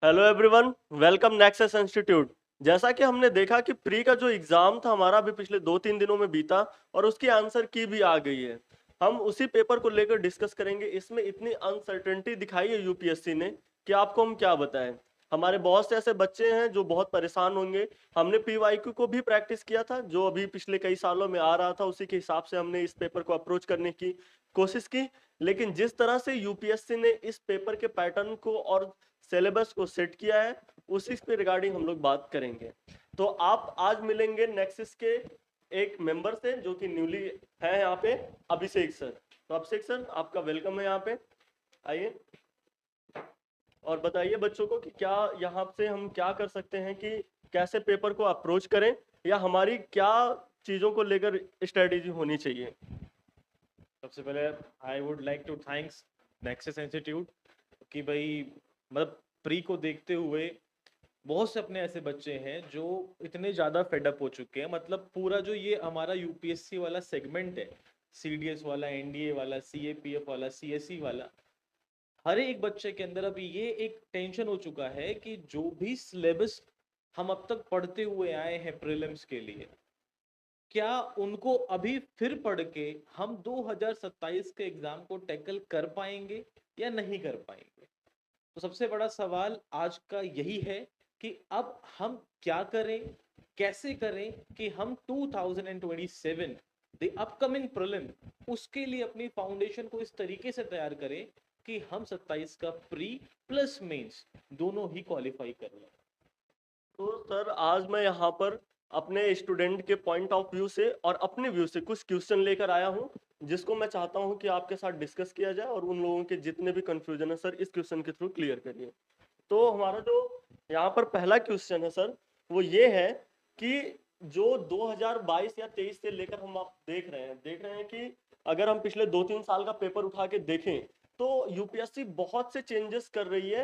Hello everyone, welcome nexus institute. जैसा कि हमने देखा कि प्री का जो एग्जाम था हमारा अभी पिछले 2-3 दिनों में बीता और उसकी आंसर की भी आ गई है। हम उसी पेपर को लेकर डिस्कस करेंगे। इसमें इतनी अनसर्टेनिटी दिखाई है यूपीएससी ने कि आपको हम क्या बताएं। हमारे बहुत से ऐसे बच्चे हैं जो बहुत परेशान होंगे। हमने पीवाईक्यू को भी प्रैक्टिस किया था जो अभी पिछले कई सालों में आ रहा था, उसी के हिसाब से हमने इस पेपर को अप्रोच करने की कोशिश की। लेकिन जिस तरह से यूपीएससी ने इस पेपर के पैटर्न को और सिलेबस को सेट किया है, उसी पे रिगार्डिंग हम लोग बात करेंगे। तो आप आज मिलेंगे नेक्सिस के एक मेंबर से जो कि न्यूली है यहाँ पे, अभिषेक सर। तो अभिषेक सर, आपका वेलकम है यहाँ पे। आइए और बताइए बच्चों को कि क्या यहाँ से हम क्या कर सकते हैं, कि कैसे पेपर को अप्रोच करें, या हमारी क्या चीज़ों को लेकर स्ट्रेटेजी होनी चाहिए। सबसे पहले I would like to thanks Nexus Institute कि भाई मतलब प्री को देखते हुए बहुत से अपने ऐसे बच्चे हैं जो इतने ज़्यादा फेडअप हो चुके हैं। मतलब पूरा जो ये हमारा यूपीएससी वाला सेगमेंट है, सीडीएस वाला, एनडीए वाला, सीएपीएफ वाला, सीएसई वाला, हर एक बच्चे के अंदर अभी ये एक टेंशन हो चुका है कि जो भी सिलेबस हम अब तक पढ़ते हुए आए हैं प्रीलिम्स के लिए, क्या उनको अभी फिर पढ़ के हम 2027 के एग्जाम को टैकल कर पाएंगे या नहीं कर पाएंगे। तो सबसे बड़ा सवाल आज का यही है कि अब हम क्या करें, कैसे करें कि हम 2027 द अपकमिंग प्रीलिम उसके लिए अपनी फाउंडेशन को इस तरीके से तैयार करें कि हम 27 का प्री प्लस मेंस दोनों ही क्वालिफाई कर लें। तो सर, आज मैं यहाँ पर अपने स्टूडेंट के पॉइंट ऑफ व्यू से और अपने व्यू से कुछ क्वेश्चन लेकर आया हूँ, जिसको मैं चाहता हूँ कि आपके साथ डिस्कस किया जाए और उन लोगों के जितने भी कंफ्यूजन है सर, इस क्वेश्चन के थ्रू क्लियर करिए। तो हमारा जो यहाँ पर पहला क्वेश्चन है सर, वो ये है कि जो 2022 या 23 से लेकर हम आप देख रहे हैं कि अगर हम पिछले 2-3 साल का पेपर उठा के देखें तो यूपीएससी बहुत से चेंजेस कर रही है।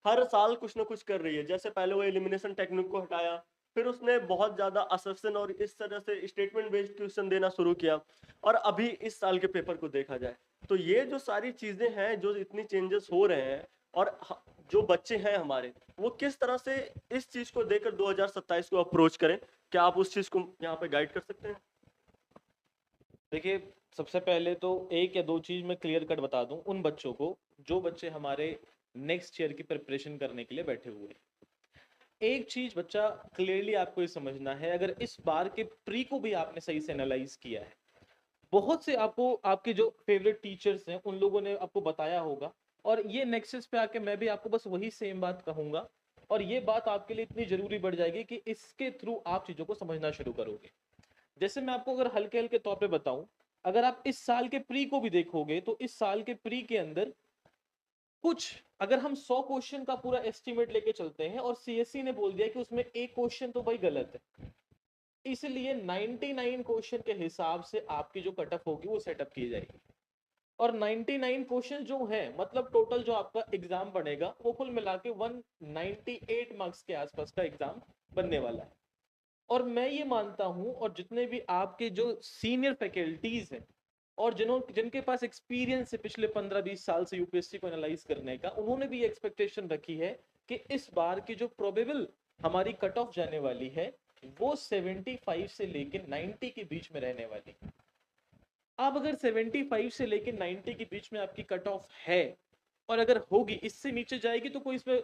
हर साल कुछ ना कुछ कर रही है। जैसे पहले वो एलिमिनेशन टेक्निक को हटाया, फिर उसने बहुत ज्यादा असर्शन और इस तरह से स्टेटमेंट बेस्ड क्वेश्चन देना शुरू किया। और अभी इस साल के पेपर को देखा जाए तो ये जो सारी चीजें हैं, जो इतनी चेंजेस हो रहे हैं, और जो बच्चे हैं हमारे, वो किस तरह से इस चीज को देकर 2027 को अप्रोच करें, क्या आप उस चीज को यहाँ पे गाइड कर सकते हैं। देखिए, सबसे पहले तो एक या दो चीज मैं क्लियर कट बता दूं उन बच्चों को जो बच्चे हमारे नेक्स्ट ईयर की प्रिपरेशन करने के लिए बैठे हुए हैं। एक चीज बच्चा क्लियरली आपको ये समझना है, अगर इस बार के प्री को भी आपने सही से एनालाइज किया है, बहुत से आपको आपके जो फेवरेट टीचर्स हैं उन लोगों ने आपको बताया होगा, और ये नेक्सस पे आके मैं भी आपको बस वही सेम बात कहूंगा। और ये बात आपके लिए इतनी जरूरी बढ़ जाएगी कि इसके थ्रू आप चीजों को समझना शुरू करोगे। जैसे मैं आपको अगर हल्के हल्के तौर पे बताऊं, अगर आप इस साल के प्री को भी देखोगे तो इस साल के प्री के अंदर कुछ, अगर हम 100 क्वेश्चन का पूरा एस्टिमेट लेके चलते हैं और सीएससी ने बोल दिया कि उसमें एक क्वेश्चन तो भाई गलत है, इसलिए 99 क्वेश्चन के हिसाब से आपकी जो कट ऑफ होगी वो सेटअप की जाएगी। और 99 क्वेश्चन जो है, मतलब टोटल जो आपका एग्जाम बनेगा वो कुल मिला के 198 मार्क्स के आसपास का एग्जाम बनने वाला है। और मैं ये मानता हूं, और जितने भी आपके जो सीनियर फैकल्टीज हैं और जिनके पास एक्सपीरियंस है पिछले 15-20 साल से यूपीएससी को एनालाइज करने का, उन्होंने भी एक्सपेक्टेशन रखी है कि इस बार की जो प्रोबेबल हमारी कट ऑफ जाने वाली है वो 75 से लेकर 90 के बीच में रहने वाली है। अब अगर 75 से लेकर 90 के बीच में आपकी कट ऑफ है, और अगर होगी इससे नीचे जाएगी तो कोई इसमें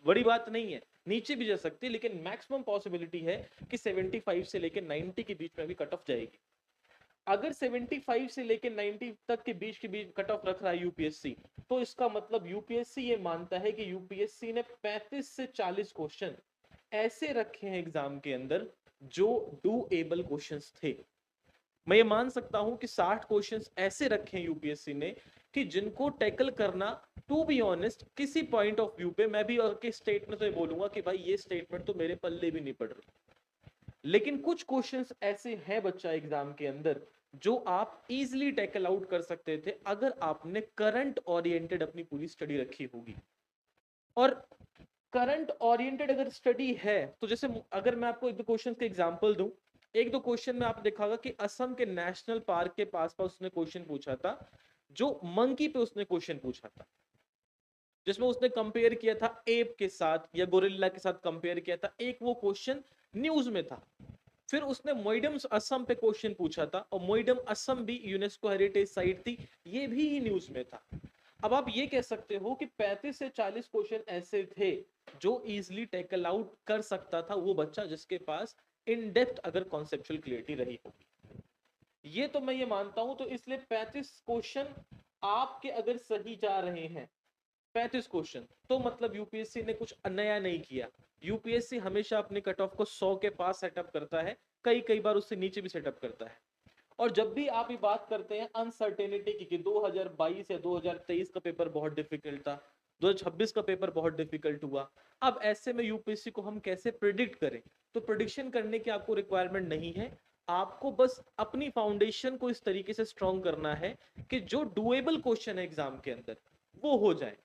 बड़ी बात नहीं है, नीचे भी जा सकती है, लेकिन मैक्सिमम पॉसिबिलिटी है कि 75 से लेकर 90 के बीच में भी कट ऑफ जाएगी। अगर 75 से लेकर 90 तक के बीच कट ऑफ रख रहा है यूपीएससी, तो इसका मतलब यूपीएससी ये मानता है कि यूपीएससी ने 35 से 40 क्वेश्चन ऐसे रखे हैं एग्जाम के अंदर जो डूएबल क्वेश्चंस थे। मैं ये मान सकता हूं कि 60 क्वेश्चंस ऐसे रखे हैं यूपीएससी ने कि जिनको टैकल करना, टू बी ऑनेस्ट, किसी पॉइंट ऑफ व्यू पे मैं भी और के स्टेटमेंट से बोलूंगा कि भाई ये स्टेटमेंट तो मेरे पल्ले भी नहीं पड़ रही। लेकिन कुछ क्वेश्चंस ऐसे हैं बच्चा एग्जाम के अंदर जो आप इजीली टैकल आउट कर सकते थे अगर आपने करंट ओरिएंटेड अपनी पूरी स्टडी रखी होगी। और करंट ओरिएंटेड अगर स्टडी है तो जैसे अगर मैं आपको एक दो क्वेश्चन के एग्जांपल दूं, एक दो क्वेश्चन में आपने देखा होगा कि असम के नेशनल पार्क के पास पास उसने क्वेश्चन पूछा था, जो मंकी पे उसने क्वेश्चन पूछा था। जिसमें उसने कंपेयर किया था एप के साथ या गोरिल्ला के साथ कंपेयर किया था। एक वो क्वेश्चन न्यूज में था। फिर उसने मोइडम असम पे क्वेश्चन पूछा था, और मोइडम असम भी यूनेस्को हेरिटेज साइट थी, ये भी न्यूज में था। अब आप ये कह सकते हो कि 35 से 40 क्वेश्चन ऐसे थे जो इजीली टैकल आउट कर सकता था वो बच्चा जिसके पास इन डेप्थ अगर कॉन्सेप्चुअल क्लियरिटी रही होगी। ये तो मैं ये मानता हूं। तो इसलिए 35 क्वेश्चन आपके अगर सही जा रहे हैं, 35 क्वेश्चन, तो मतलब यूपीएससी ने कुछ नया नहीं किया। यूपीएससी हमेशा अपने कट ऑफ को 100 के पास सेटअप करता है, कई कई बार उससे नीचे भी सेटअप करता है। और जब भी आप ये बात करते हैं अनसर्टेनिटी की कि 2022 या 2023 का पेपर बहुत डिफिकल्ट था, 2026 का पेपर बहुत डिफिकल्ट हुआ, अब ऐसे में यूपीएससी को हम कैसे प्रिडिक्ट करें? तो प्रिडिक्शन करने की आपको रिक्वायरमेंट नहीं है। आपको बस अपनी फाउंडेशन को इस तरीके से स्ट्रॉन्ग करना है कि जो डुएबल क्वेश्चन है एग्जाम के अंदर वो हो जाए।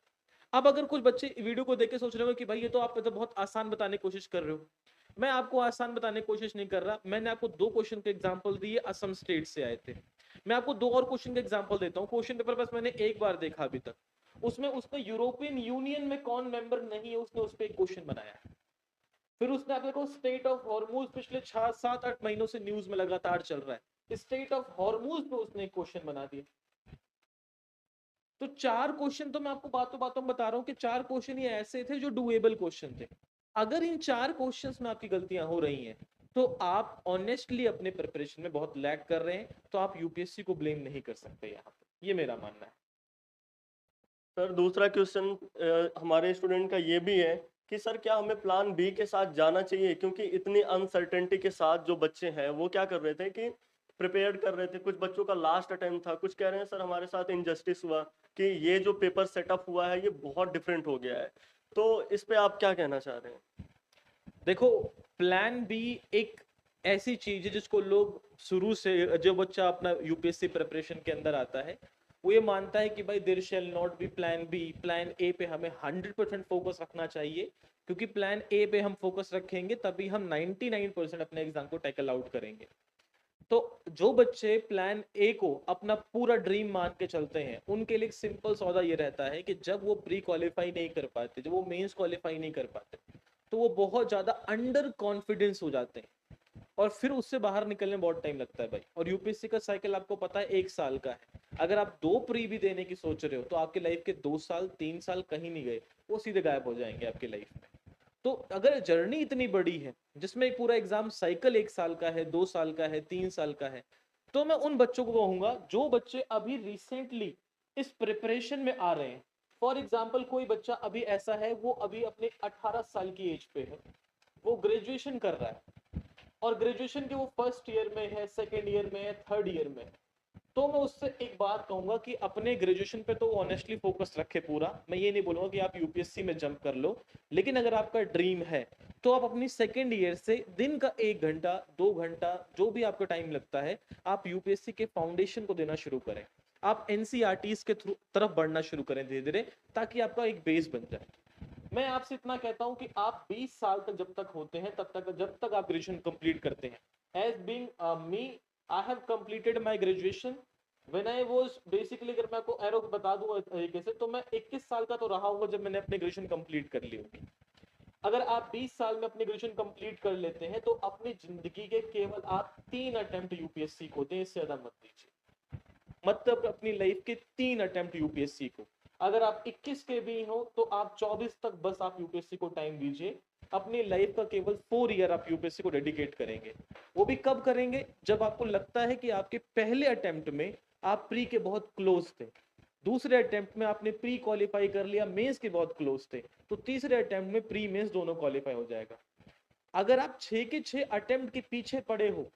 अब अगर कुछ बच्चे वीडियो को देख के सोच रहे हो कि भाई ये तो आप मतलब बहुत आसान बताने की कोशिश कर रहे हो, मैं आपको आसान बताने की कोशिश नहीं कर रहा। मैंने आपको 2 क्वेश्चन के एग्जांपल दिए, असम स्टेट से आए थे। मैं आपको 2 और क्वेश्चन के एग्जांपल देता हूं। क्वेश्चन पेपर बस मैंने एक बार देखा अभी तक, उसमें उसने यूरोपियन यूनियन में कौन मेंबर नहीं है उसने उस पर एक क्वेश्चन बनाया है। फिर उसने आप देखो स्टेट ऑफ हॉर्मूज पिछले 7-8 महीनों से न्यूज में लगातार चल रहा है, स्टेट ऑफ हॉर्मूज पे उसने एक क्वेश्चन बना दिया। तो 4 क्वेश्चन तो मैं आपको बातों बातों में बता रहा हूं कि 4 क्वेश्चन ये ऐसे थे जो डुएबल क्वेश्चन थे। अगर इन 4 क्वेश्चंस में आपकी गलतियां हो रही हैं तो आप ऑनेस्टली अपने प्रिपरेशन में बहुत लैग कर रहे हैं, तो आप यूपीएससी को ब्लेम नहीं कर सकते यहाँ पे, ये मेरा मानना है। सर दूसरा क्वेश्चन हमारे स्टूडेंट का ये भी है कि सर क्या हमें प्लान बी के साथ जाना चाहिए, क्योंकि इतनी अनसर्टेनिटी के साथ जो बच्चे हैं वो क्या कर रहे थे कि प्रिपेयर कर रहे थे। कुछ बच्चों का लास्ट अटेम्प्ट था, कुछ कह रहे हैं सर हमारे साथ इनजस्टिस हुआ कि ये जो पेपर सेटअप हुआ है ये बहुत डिफरेंट हो गया है। तो इस पे आप क्या कहना चाह रहे हैं? देखो, प्लान बी एक ऐसी चीज है जिसको लोग शुरू से, जो बच्चा अपना यूपीएससी प्रिपरेशन के अंदर आता है वो ये मानता है कि भाई there shall not be plan B, plan A पे हमें 100% फोकस रखना चाहिए, क्योंकि प्लान ए पे हम फोकस रखेंगे तभी हम 99% अपने एग्जाम को टैकल आउट करेंगे। तो जो बच्चे प्लान ए को अपना पूरा ड्रीम मान के चलते हैं उनके लिए एक सिंपल सौदा ये रहता है कि जब वो प्री क्वालिफाई नहीं कर पाते, जब वो मेंस क्वालिफाई नहीं कर पाते, तो वो बहुत ज्यादा अंडर कॉन्फिडेंस हो जाते हैं और फिर उससे बाहर निकलने में बहुत टाइम लगता है भाई। और यूपीएससी का साइकिल आपको पता है 1 साल का है। अगर आप 2 प्री भी देने की सोच रहे हो तो आपके लाइफ के 2 साल 3 साल कहीं नहीं गए, वो सीधे गायब हो जाएंगे आपके लाइफ में। तो अगर जर्नी इतनी बड़ी है जिसमें पूरा एग्जाम साइकिल 1 साल का है, 2 साल का है, 3 साल का है, तो मैं उन बच्चों को कहूंगा जो बच्चे अभी रिसेंटली इस प्रिपरेशन में आ रहे हैं। फॉर एग्जाम्पल कोई बच्चा अभी ऐसा है, वो अभी अपने 18 साल की एज पे है, वो ग्रेजुएशन कर रहा है और ग्रेजुएशन के वो फर्स्ट ईयर में है, सेकेंड ईयर में है, थर्ड ईयर में है, तो मैं उससे एक बात कहूंगा कि अपने ग्रेजुएशन पे तो ऑनेस्टली फोकस रखे पूरा। मैं ये नहीं बोलूंगा कि आप यूपीएससी में जंप कर लो, लेकिन अगर आपका ड्रीम है तो आप अपनी सेकेंड ईयर से दिन का 1 घंटा 2 घंटा जो भी आपको टाइम लगता है, आप यूपीएससी के फाउंडेशन को देना शुरू करें। आप एनसीईआरटीज के थ्रू तरफ बढ़ना शुरू करें धीरे धीरे, ताकि आपका एक बेस बन जाए। मैं आपसे इतना कहता हूं कि आप 20 साल तक जब तक होते हैं, तब तक जब तक आप ग्रेजुएशन कंप्लीट करते हैं, as being me, I have completed my graduation when I was basically, अगर मैं आपको एरो बता दूं तरीके से, तो मैं 21 साल का तो रहा हूँ जब मैंने अपनी ग्रेजुएशन कंप्लीट कर ली होगी। अगर आप 20 साल में अपनी ग्रेजुएशन कंप्लीट कर लेते हैं तो अपनी जिंदगी के केवल आप 3 अटेम्प्ट यूपीएससी को दें, इससे ज्यादा मत दीजिए। मतलब अपनी लाइफ के 3 अटेम्प्ट यूपीएससी को। अगर आप 21 के भी हो तो आप 24 तक बस आप यूपीएससी को टाइम दीजिए। अपनी लाइफ का केवल 4 ईयर आप यूपीएससी को डेडिकेट करेंगे। वो भी कब करेंगे? जब आपको लगता है कि आपके पहले अटेम्प्ट में आप प्री के बहुत क्लोज थे, दूसरे अटेम्प्ट में आपने प्री क्वालिफाई कर लिया, मेंस के बहुत क्लोज थे, तो तीसरे अटेम्प्ट में प्री मेंस दोनों क्वालिफाई हो जाएगा। अगर आप 6 के 6 अटेम्प्ट के पीछे पड़े हो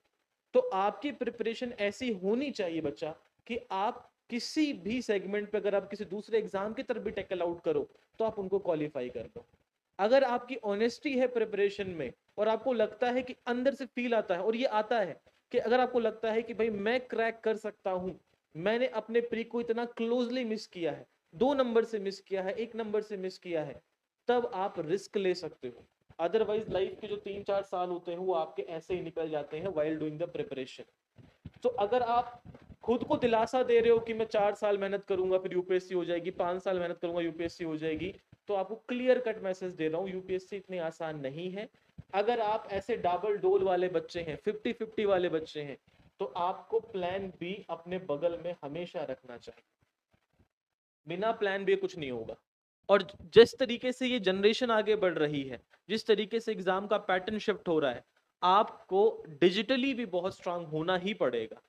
तो आपकी प्रिपरेशन ऐसी होनी चाहिए बच्चा कि आप किसी भी सेगमेंट पे अगर आप किसी दूसरे एग्जाम की तरफ भी टैकल आउट करो तो आप उनको क्वालिफाई कर दो। अगर आपकी ऑनेस्टी है प्रिपरेशन में और आपको लगता है कि अंदर से फील आता है, और ये आता है कि अगर आपको लगता है कि भाई मैं क्रैक कर सकता हूं, मैंने अपने प्री को इतना क्लोजली मिस किया है, 2 नंबर से मिस किया है, 1 नंबर से मिस किया है, तब आप रिस्क ले सकते हो। अदरवाइज लाइफ के जो 3-4 साल होते हैं वो आपके ऐसे ही निकल जाते हैं वाइल डूइंग द प्रिपरेशन। तो अगर आप खुद को दिलासा दे रहे हो कि मैं 4 साल मेहनत करूंगा फिर यूपीएससी हो जाएगी, 5 साल मेहनत करूंगा यूपीएससी हो जाएगी, तो आपको क्लियर कट मैसेज दे रहा हूँ, यूपीएससी इतनी आसान नहीं है। अगर आप ऐसे डबल डोल वाले बच्चे हैं, 50-50 वाले बच्चे हैं, तो आपको प्लान बी अपने बगल में हमेशा रखना चाहिए। बिना प्लान बी कुछ नहीं होगा। और जिस तरीके से ये जनरेशन आगे बढ़ रही है, जिस तरीके से एग्जाम का पैटर्न शिफ्ट हो रहा है, आपको डिजिटली भी बहुत स्ट्रांग होना ही पड़ेगा।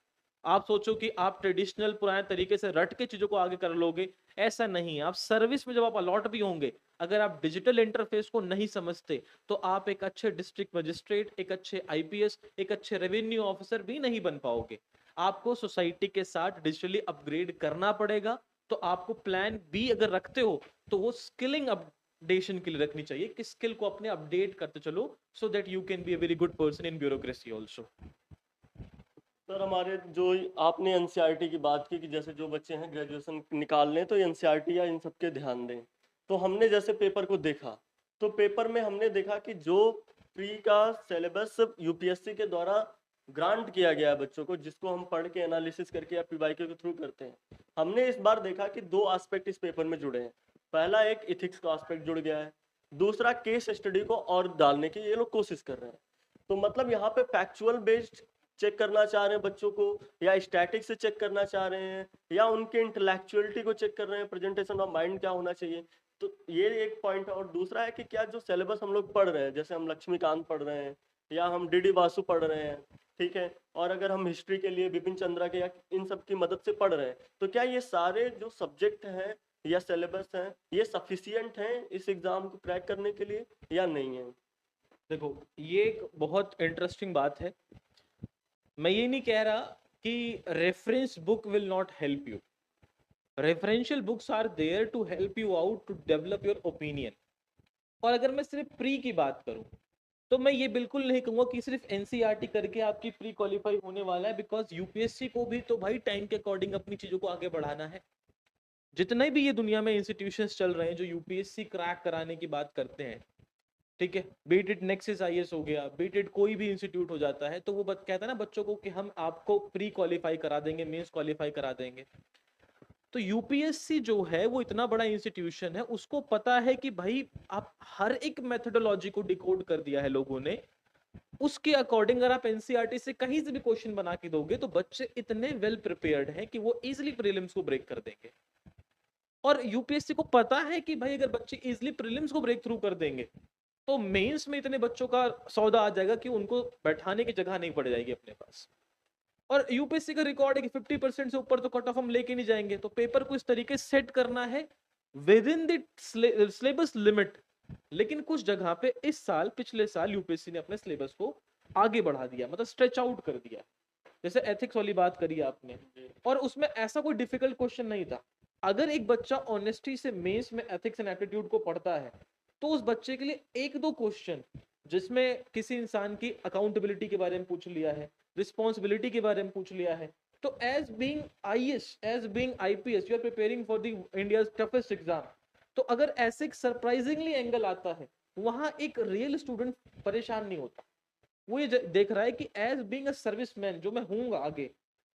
आप सोचो कि आप ट्रेडिशनल पुराने तरीके से रट के चीजों को आगे कर लोगे, ऐसा नहीं है। आप सर्विस में जब आप अलॉट भी होंगे, अगर आप डिजिटल इंटरफेस को नहीं समझते, तो आप एक अच्छे डिस्ट्रिक्ट मजिस्ट्रेट, एक अच्छे आईपीएस, एक अच्छे रेवेन्यू ऑफिसर भी नहीं बन पाओगे। आपको सोसाइटी के साथ डिजिटली अपग्रेड करना पड़ेगा। तो आपको प्लान बी अगर रखते हो, तो वो स्किलिंग अपडेशन के लिए रखनी चाहिए कि स्किल को अपने अपडेट करते चलो, so that you can be a very good person in bureaucracy also. Sir हमारे जो आपने एनसीईआरटी की बात की कि जैसे जो बच्चे हैं ग्रेजुएशन निकाल लें तो एनसीईआरटी या इन सब के ध्यान दें, तो हमने जैसे पेपर को देखा, तो पेपर में हमने देखा कि जो प्री का सिलेबस यूपीएससी के द्वारा ग्रांट किया गया है बच्चों को, जिसको हम पढ़ के एनालिसिस करके या पीवाईक्यू के थ्रू करते हैं, हमने इस बार देखा कि दो एस्पेक्ट इस पेपर में जुड़े हैं। पहला एक इथिक्स का एस्पेक्ट जुड़ गया है, दूसरा केस स्टडी को और डालने की ये लोग कोशिश कर रहे हैं। तो मतलब यहाँ पे फैक्चुअल बेस्ड चेक करना चाह रहे हैं बच्चों को, या स्टैटिक से चेक करना चाह रहे हैं, या उनके इंटेलेक्चुअलिटी को चेक कर रहे हैं, प्रेजेंटेशन ऑफ माइंड क्या होना चाहिए। तो ये एक पॉइंट है। और दूसरा है कि क्या जो सिलेबस हम लोग पढ़ रहे हैं, जैसे हम लक्ष्मीकांत पढ़ रहे हैं या हम डीडी वासु पढ़ रहे हैं, ठीक है, और अगर हम हिस्ट्री के लिए बिपिन चंद्रा के या इन सब की मदद से पढ़ रहे हैं, तो क्या ये सारे जो सब्जेक्ट हैं या सिलेबस हैं ये सफिशियंट हैं इस एग्जाम को क्रैक करने के लिए या नहीं है। देखो, ये एक बहुत इंटरेस्टिंग बात है। मैं ये नहीं कह रहा कि reference book will not help you. Referential books are there to help you out to develop your opinion. और अगर मैं सिर्फ प्री की बात करूं, तो मैं ये बिल्कुल नहीं कहूंगा कि सिर्फ एनसीईआरटी करके आपकी प्री क्वालिफाई होने वाला है, बिकॉज यूपीएससी को भी तो भाई टाइम के अकॉर्डिंग अपनी चीजों को आगे बढ़ाना है। जितने भी ये दुनिया में इंस्टीट्यूशंस चल रहे हैं जो यूपीएससी क्रैक कराने की बात करते हैं, ठीक है, बीटेड नेक्सिस आईएएस हो गया, बीटेड कोई भी इंस्टीट्यूट हो जाता है, तो वो कहता है ना बच्चों को कि हम आपको प्री क्वालिफाई करा देंगे, मेंस क्वालिफाई करा देंगे। तो यूपीएससी जो है वो इतना बड़ा इंस्टीट्यूशन है, उसको पता है कि भाई आप हर एक मेथोडोलॉजी को डिकोड कर दिया है लोगों ने, उसके अकॉर्डिंग अगर आप एनसीईआरटी से कहीं से भी क्वेश्चन बना के दोगे, तो बच्चे इतने वेल प्रिपेयर्ड हैं कि वो इजिली प्रीलिम्स को ब्रेक कर देंगे। और यूपीएससी को पता है कि भाई अगर बच्चे इजिली प्रीलिम्स को ब्रेक थ्रू कर देंगे, तो मेंस में इतने बच्चों का सौदा आ जाएगा कि उनको बैठाने की जगह नहीं पड़ जाएगी अपने पास। और यूपीएससी का रिकॉर्ड है कि 50% से ऊपर तो कट ऑफ हम लेके नहीं जाएंगे। तो पेपर को इस तरीके से सेट करना है with in the syllabus limit. लेकिन कुछ जगह पे इस साल, पिछले साल यूपीएससी ने अपने सिलेबस को आगे बढ़ा दिया, मतलब स्ट्रेच आउट कर दिया। जैसे एथिक्स वाली बात करी आपने, और उसमें ऐसा कोई डिफिकल्ट क्वेश्चन नहीं था। अगर एक बच्चा ऑनेस्टी से मेंस में एथिक्स एंड एप्टीट्यूड को पढ़ता है, तो उस बच्चे के लिए एक दो क्वेश्चन जिसमें किसी इंसान की अकाउंटेबिलिटी के बारे में पूछ लिया है, रिस्पॉन्सिबिलिटी के बारे में पूछ लिया है, तो as being IAS, as being IPS, you are preparing for the India's toughest exam. तो अगर ऐसे एक सरप्राइजिंगली एंगल आता है, वहां एक रियल स्टूडेंट परेशान नहीं होता। वो ये देख रहा है कि एज बीइंग अ सर्विसमैन जो मैं हूँ आगे,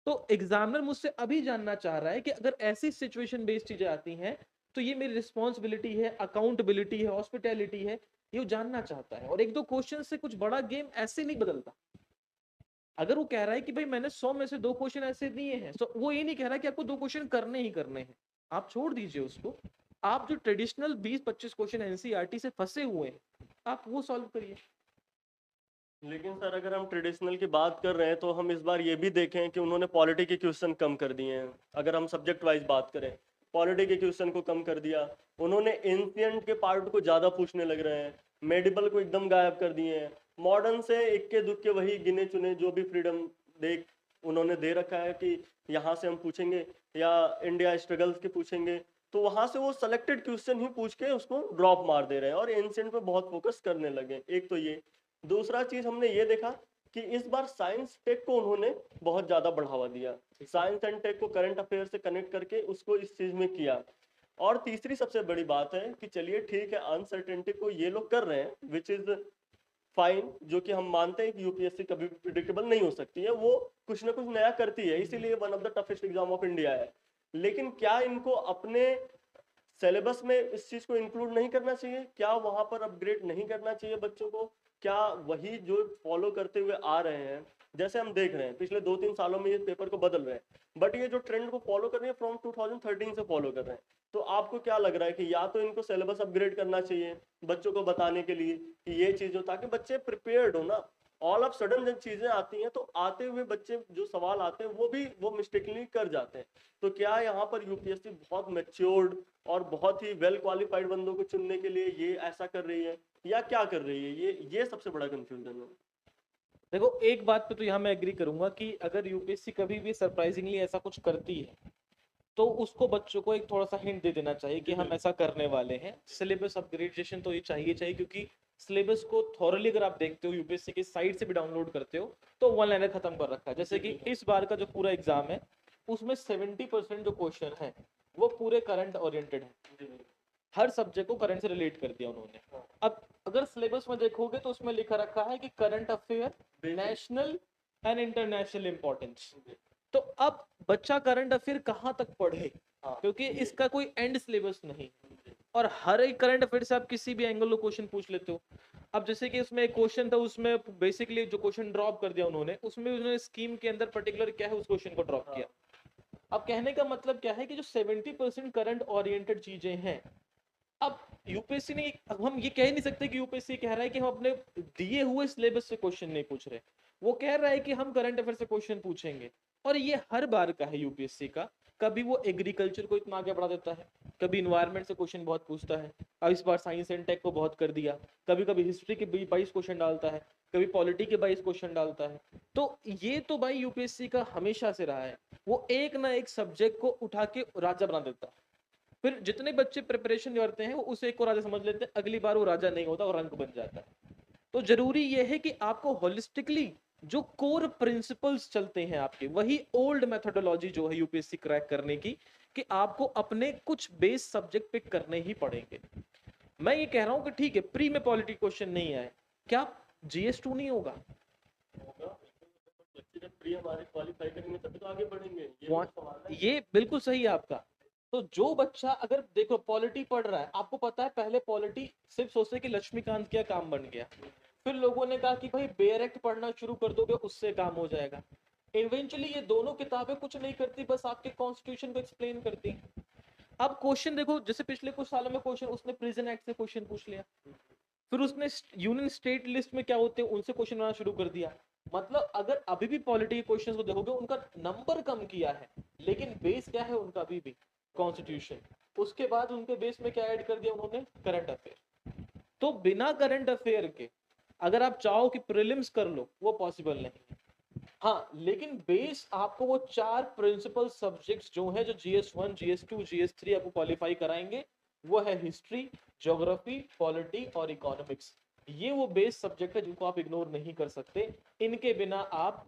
तो एग्जामिनर मुझसे अभी जानना चाह रहा है कि अगर ऐसी सिचुएशन बेस्ड चीजें आती हैं, तो ये मेरी रिस्पॉन्सिबिलिटी है, अकाउंटेबिलिटी है, हॉस्पिटैलिटी है, ये वो जानना चाहता है। और एक दो क्वेश्चन से कुछ बड़ा गेम ऐसे नहीं बदलता। अगर वो कह रहा है कि भाई मैंने 100 में से 2 क्वेश्चन ऐसे दिए हैं, तो वो ये नहीं कह रहा कि आपको 2 क्वेश्चन करने ही करने हैं। आप छोड़ दीजिए उसको। आप जो ट्रेडिशनल 20-25 क्वेश्चन एनसीईआरटी से फंसे हुए हैं, आप वो सॉल्व करिए। लेकिन सर अगर हम ट्रेडिशनल की बात कर रहे हैं तो हम इस बार ये भी देखें कि उन्होंने पॉलिटी के क्वेश्चन कम कर दिए हैं। अगर हम सब्जेक्ट वाइज बात करें, पॉलिटी के क्वेश्चन को कम कर दिया उन्होंने, एंशियंट के पार्ट को ज़्यादा पूछने लग रहे हैं, मेडिवल को एकदम गायब कर दिए हैं, मॉडर्न से इक्के दुक्के वही गिने चुने जो भी फ्रीडम दे उन्होंने दे रखा है कि यहाँ से हम पूछेंगे या इंडिया स्ट्रगल्स के पूछेंगे, तो वहाँ से वो सेलेक्टेड क्वेश्चन ही पूछ के उसको ड्रॉप मार दे रहे हैं और एंशियंट पे बहुत फोकस करने लगे। एक तो ये, दूसरा चीज हमने ये देखा कि इस बार साइंस टेक को उन्होंने बहुत ज्यादा बढ़ावा दिया, साइंस एंड टेक को करंट अफेयर से कनेक्ट करके उसको इस चीज में किया। और तीसरी सबसे बड़ी बात है कि चलिए ठीक है, अनसर्टेनिटी को ये लोग कर रहे हैं विच इज फाइन, जो कि हम मानते हैं कि यूपीएससी कभी भी प्रिडिक्टेबल नहीं हो सकती है, वो कुछ ना कुछ नया करती है, इसीलिए one of the toughest exam of India है। लेकिन क्या इनको अपने सिलेबस में इस चीज को इंक्लूड नहीं करना चाहिए? क्या वहां पर अपग्रेड नहीं करना चाहिए बच्चों को? क्या वही जो फॉलो करते हुए आ रहे हैं, जैसे हम देख रहे हैं पिछले 2-3 सालों में ये पेपर को बदल रहे हैं, बट ये जो ट्रेंड को फॉलो कर रहे हैं फ्रॉम 2013 से फॉलो कर रहे हैं, तो आपको क्या लग रहा है कि या तो इनको सिलेबस अपग्रेड करना चाहिए बच्चों को बताने के लिए कि ये चीज हो, ताकि बच्चे प्रिपेयर्ड हो ना? ऑल ऑफ सडन जब चीजें आती हैं तो आते हुए बच्चे जो सवाल आते हैं वो मिस्टेकली कर जाते हैं। तो क्या यहाँ पर यूपीएससी बहुत मेच्योर्ड और बहुत ही वेल क्वालिफाइड बंदों को चुनने के लिए ये ऐसा कर रही है, या क्या कर रही है? ये सबसे बड़ा कंफ्यूजन है। देखो, एक बात पे तो यहाँ मैं एग्री करूंगा कि अगर यूपीएससी कभी भी सरप्राइजिंगली ऐसा कुछ करती है तो उसको बच्चों को एक थोड़ा सा हिंट दे देना चाहिए कि हम ऐसा करने वाले हैं। सिलेबस अपग्रेडेशन तो ये चाहिए, क्योंकि सिलेबस को थॉरली अगर आप देखते हो, यूपीएससी की साइट से भी डाउनलोड करते हो, तो वन लाइनर खत्म कर रखा है। जैसे कि इस बार का जो पूरा एग्जाम है उसमें 70% जो क्वेश्चन है वो पूरे करंट ओरिएंटेड है। हर सब्जेक्ट को करंट से रिलेट कर दिया उन्होंने। अब अगर सिलेबस में देखोगे तो उसमें लिखा रखा है कि current affair, national and international importance. तो अब बच्चा करंट अफेयर कहाँ तक पढ़े, क्योंकि इसका कोई एंड सिलेबस नहीं, और हर एक करंट अफेयर से आप किसी भी एंगल में क्वेश्चन पूछ लेते हो। अब जैसे कि उसमें एक क्वेश्चन था, उसमें बेसिकली जो क्वेश्चन ड्रॉप कर दिया उन्होंने, उसमें उन्होंने स्कीम के अंदर पर्टिकुलर क्या है उस क्वेश्चन को ड्रॉप किया। अब कहने का मतलब क्या है कि जो 70% करंट ओरिएंटेड चीजें हैं, अब यूपीएससी ने, अब हम ये कह नहीं सकते कि यूपीएससी कह रहा है कि हम अपने दिए हुए सिलेबस से क्वेश्चन नहीं पूछ रहे। वो कह रहा है कि हम करंट अफेयर से क्वेश्चन पूछेंगे, और ये हर बार का है यूपीएससी का। कभी वो एग्रीकल्चर को इतना आगे बढ़ा देता है, कभी इन्वायरमेंट से क्वेश्चन बहुत पूछता है। अब इस बार साइंस एंड टेक को बहुत कर दिया। कभी कभी हिस्ट्री के 22 क्वेश्चन डालता है, कभी पॉलिटी के 22 क्वेश्चन डालता है। तो ये तो भाई यूपीएससी का हमेशा से रहा है, वो एक ना एक सब्जेक्ट को उठा के राजा बना देता है। फिर जितने बच्चे प्रिपरेशन करते हैं वो उस एक को राजा समझ लेते हैं, अगली बार वो राजा नहीं होता और रंक बन जाता है। तो जरूरी यह है कि आपको होलिस्टिकली जो कोर प्रिंसिपल्स चलते हैं आपके, वही ओल्ड मेथोडोलॉजी जो है यूपीएससी क्रैक करने की, कि आपको अपने कुछ बेस सब्जेक्ट पिक करने ही पड़ेंगे। मैं ये कह रहा हूं कि ठीक है, प्री में पॉलिटी क्वेश्चन नहीं आए, क्या जीएस2 नहीं होगा? बच्चे जब प्री हमारे क्वालिफाई करेंगे तभी तो आगे बढ़ेंगे, ये तो सवाल है। ये बिल्कुल सही है आपका। तो जो बच्चा अगर देखो पॉलिटी पढ़ रहा है, आपको पता है पहले पॉलिटी सिर्फ सोचते कि लक्ष्मीकांत क्या काम बन गया, फिर लोगों ने कहा कि भाई बेयर एक्ट पढ़ना शुरू कर दोगे उससे काम हो जाएगा। इवेंचुअली ये दोनों किताबें कुछ नहीं करती, बस आपके कॉन्स्टिट्यूशन को एक्सप्लेन करती हैं। अब क्वेश्चन देखो, जैसे पिछले कुछ सालों में क्वेश्चन उसने प्रिजन एक्ट से क्वेश्चन पूछ लिया, फिर उसने यूनियन स्टेट लिस्ट में क्या होते हैं उनसे क्वेश्चन बनाना शुरू कर दिया। मतलब अगर अभी भी पॉलिटी के क्वेश्चंस को देखोगे, उनका नंबर कम किया है, लेकिन बेस क्या है उनका अभी भी कॉन्स्टिट्यूशन। उसके बाद उनके बेस में क्या ऐड कर दिया उन्होंने, करंट अफेयर। तो बिना करंट अफेयर के अगर आप चाहो कि प्रीलिम्स कर लो, वो पॉसिबल नहीं है। हाँ, लेकिन बेस आपको वो 4 प्रिंसिपल सब्जेक्ट्स जो है, जो GS1 GS2 GS3 आपको क्वालिफाई कराएंगे, वो है हिस्ट्री, ज्योग्राफी, पॉलिटी और इकोनॉमिक्स। ये वो बेस सब्जेक्ट है जिनको आप इग्नोर नहीं कर सकते। इनके बिना आप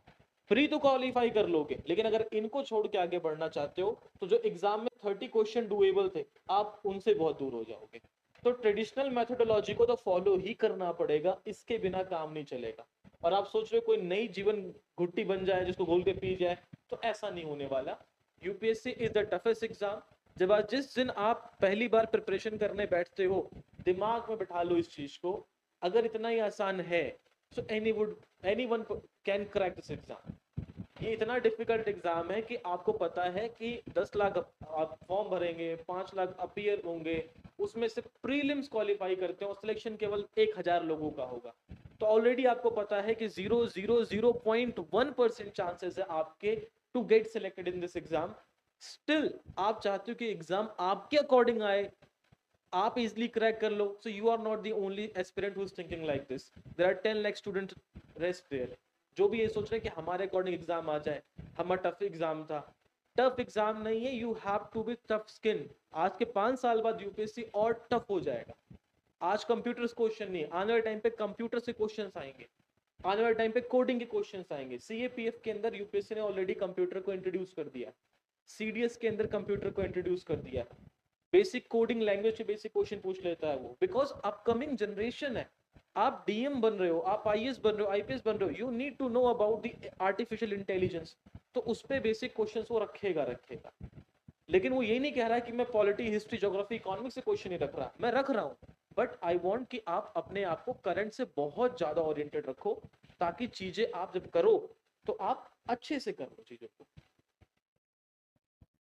प्री तो क्वालिफाई कर लोगे, लेकिन अगर इनको छोड़ के आगे बढ़ना चाहते हो तो जो एग्जाम में 30 क्वेश्चन डुएबल थे, आप उनसे बहुत दूर हो जाओगे। तो ट्रेडिशनल मेथोडोलॉजी को तो फॉलो ही करना पड़ेगा, इसके बिना काम नहीं चलेगा। और आप सोच रहे हो कोई नई जीवन घुट्टी बन जाए जिसको घोल के पी जाए, तो ऐसा नहीं होने वाला। UPSC is the toughest exam. जब आज जिस दिन आप पहली बार प्रिपरेशन करने बैठते हो, दिमाग में बिठा लो इस चीज को, अगर इतना ही आसान है so anyone can crack this exam. ये इतना डिफिकल्ट एग्जाम है कि आपको पता है कि 10 लाख आप फॉर्म भरेंगे, 5 लाख अपीयर होंगे, उसमें से प्रीलिम्स क्वालिफाई करते हैं और सिलेक्शन केवल 1000 लोगों का होगा। तो ऑलरेडी आपको पता है कि 0.01% चांसेस है आपके to get selected in this exam. Still आप चाहते हो कि एग्जाम आपके अकॉर्डिंग आए, आप इजिली क्रैक कर लो। So you are not the only aspirant who is thinking like this, there are 10 lakh student rest there, जो भी ये सोच रहे हैं कि हमारे अकॉर्डिंग एग्जाम आ जाए। हमारा टफ एग्जाम था, टफ एग्जाम नहीं है, you have to be tough skin. आज के 5 साल बाद यूपीएससी और टफ हो जाएगा। आज कंप्यूटर क्वेश्चन नहीं, आने वाले टाइम पे कंप्यूटर से क्वेश्चंस आएंगे, आने वाले टाइम पे कोडिंग के क्वेश्चंस आएंगे। सीएपीएफ के अंदर यूपीएससी ने ऑलरेडी कंप्यूटर को इंट्रोड्यूस कर दिया, सीडीएस के अंदर कंप्यूटर को इंट्रोड्यूस कर दिया। बेसिक कोडिंग लैंग्वेज के बेसिक क्वेश्चन पूछ लेता है वो, बिकॉज अपकमिंग जनरेशन है। आप डीएम बन रहे हो, आप आईएएस बन रहे हो, आईपीएस बन रहे हो, you need to know about the artificial intelligence. तो उस पे बेसिक क्वेश्चंस वो रखेगा। लेकिन वो ये नहीं कह रहा है कि मैं पॉलिटी, हिस्ट्री, ज्योग्राफी, इकोनॉमिक्स से क्वेश्चन नहीं रख रहा, मैं रख रहा हूँ। बट आई वांट कि आप अपने आप को करंट से बहुत ज्यादा ओरिएंटेड रखो, ताकि चीजें आप जब करो तो आप अच्छे से करो चीजों को।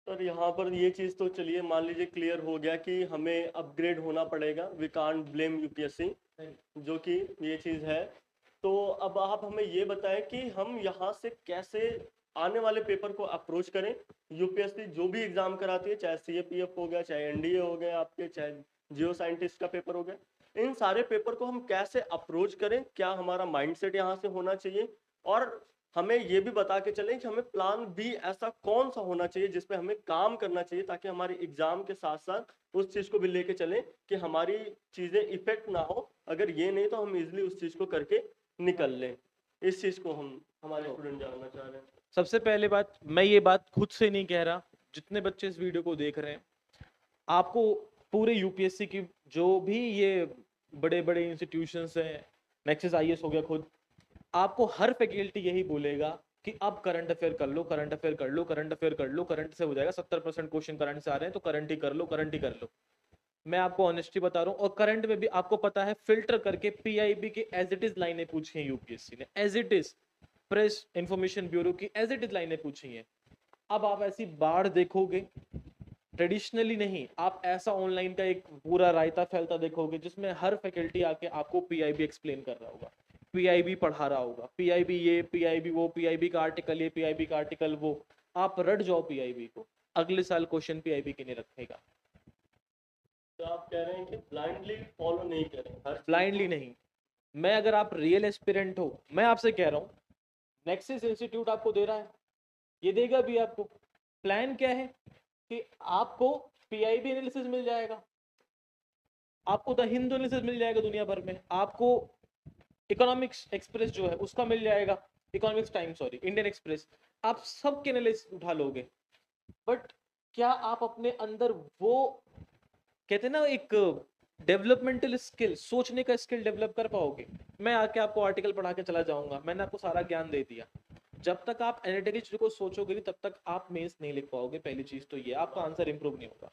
सर यहाँ पर ये चीज़ तो चलिए मान लीजिए क्लियर हो गया कि हमें अपग्रेड होना पड़ेगा, वी कांट ब्लेम यूपीएससी, जो कि ये चीज़ है। तो अब आप हमें ये बताएं कि हम यहाँ से कैसे आने वाले पेपर को अप्रोच करें। यूपीएससी जो भी एग्जाम कराती है, चाहे सीएपीएफ हो गया, चाहे एनडीए हो गया आपके, चाहे जियो साइंटिस्ट का पेपर हो गया, इन सारे पेपर को हम कैसे अप्रोच करें, क्या हमारा माइंडसेट यहाँ से होना चाहिए, और हमें ये भी बता के चलें कि हमें प्लान बी ऐसा कौन सा होना चाहिए जिसपे हमें काम करना चाहिए, ताकि हमारे एग्जाम के साथ साथ उस चीज को भी लेके चलें कि हमारी चीजें इफेक्ट ना हो। अगर ये नहीं तो हम इजिली उस चीज को करके निकल लें। इस चीज को हम हमारे स्टूडेंट जानना चाह रहे हैं। सबसे पहले बात, मैं ये बात खुद से नहीं कह रहा, जितने बच्चे इस वीडियो को देख रहे हैं, आपको पूरे यूपीएससी की जो भी ये बड़े बड़े इंस्टीट्यूशंस हैं, नेक्सस आईएएस हो गया, खुद आपको हर फैकल्टी यही बोलेगा कि अब करंट अफेयर कर लो, करंट अफेयर कर लो, करंट अफेयर कर लो, करंट से हो जाएगा, 70% क्वेश्चन करंट से आ रहे हैं, तो करंट ही कर लो, करंट ही कर लो। मैं आपको ऑनेस्टी बता रहा हूँ, और करंट में भी आपको पता है फिल्टर करके पीआईबी के एज इट इज लाइनें पूछी हैं यूपीएससी ने, as it is, press information bureau की एज इट इज लाइनें पूछी हैं। अब आप ऐसी बाढ़ देखोगे, ट्रेडिशनली नहीं, आप ऐसा ऑनलाइन का एक पूरा रायता फैलता देखोगे जिसमें हर फैकल्टी आके आपको पीआईबी एक्सप्लेन कर रहा होगा, पीआईबी पढ़ा रहा होगा, पीआईबी ये, पीआईबी वो, पीआईबी का आर्टिकल ये, पीआईबी का आर्टिकल वो। आप रट जाओ पीआईबी को, अगले साल क्वेश्चन पीआईबी के नहीं रखेगा। तो आप कह रहे हैं कि ब्लाइंडली फॉलो नहीं करें हर चीज ब्लाइंडली को। नहीं। मैं अगर आप रियल एस्पिरेंट हो, मैं आपसे कह रहा हूँ, नेक्सिस इंस्टीट्यूट आपको दे रहा है, ये देगा भी आपको। प्लान क्या है कि आपको पीआईबी एनालिसिस मिल जाएगा, आपको द हिंदू एनालिसिस मिल जाएगा दुनिया भर में, आपको इकोनॉमिक्स एक्सप्रेस जो है उसका मिल जाएगा, economics time sorry, Indian express, आप सबके एनालिसिस उठा लोगे। बट क्या आप अपने अंदर वो, कहते हैं ना, एक डेवलपमेंटल स्किल, सोचने का स्किल डेवलप कर पाओगे? मैं आके आपको आर्टिकल पढ़ा के चला जाऊंगा, मैंने आपको सारा ज्ञान दे दिया, जब तक आप एनालिटिकल चीज को सोचोगे नहीं तब तक आप मेंस नहीं लिख पाओगे। पहली चीज तो ये, आपका आंसर इंप्रूव नहीं होगा।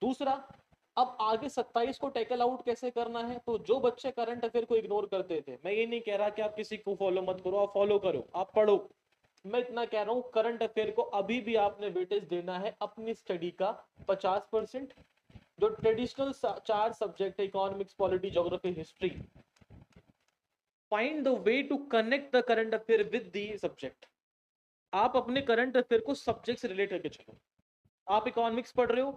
दूसरा, अब आगे 27 को टैकल आउट कैसे करना है, तो जो बच्चे करंट अफेयर को इग्नोर करते थे, मैं ये नहीं कह रहा कि आप किसी को फॉलो मत करो, आप फॉलो करो, आप पढ़ो, मैं इतना कह रहा हूं करंट अफेयर को अभी भी आपने वेटेज देना है अपनी स्टडी का 50%। जो ट्रेडिशनल 4 सब्जेक्ट है, economics, polity, geography, history, find the way to connect the current affair with the subject. आप अपने करंट अफेयर को सब्जेक्ट से रिलेट करके चलो। आप इकोनॉमिक्स पढ़ रहे हो,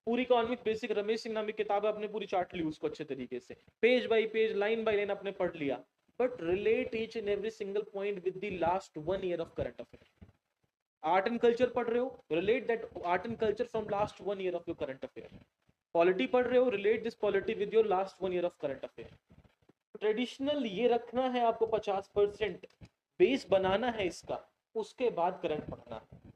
पूरी इकोनॉमिक बेसिक रमेश सिंह नाम की किताब है, आपने पूरी चार्ट ली उसको अच्छे तरीके से, page bye page, line by line आपने पढ़ लिया, but relate each and every single point with the last 1 year of current affair. Art and culture पढ़ रहे हो, relate that art and culture from last 1 year of your current affair. Polity पढ़ रहे हो, relate this polity with your last 1 year of current affair. Traditional ये रखना है आपको 50%, बेस बनाना है इसका, उसके बाद करंट पढ़ना है।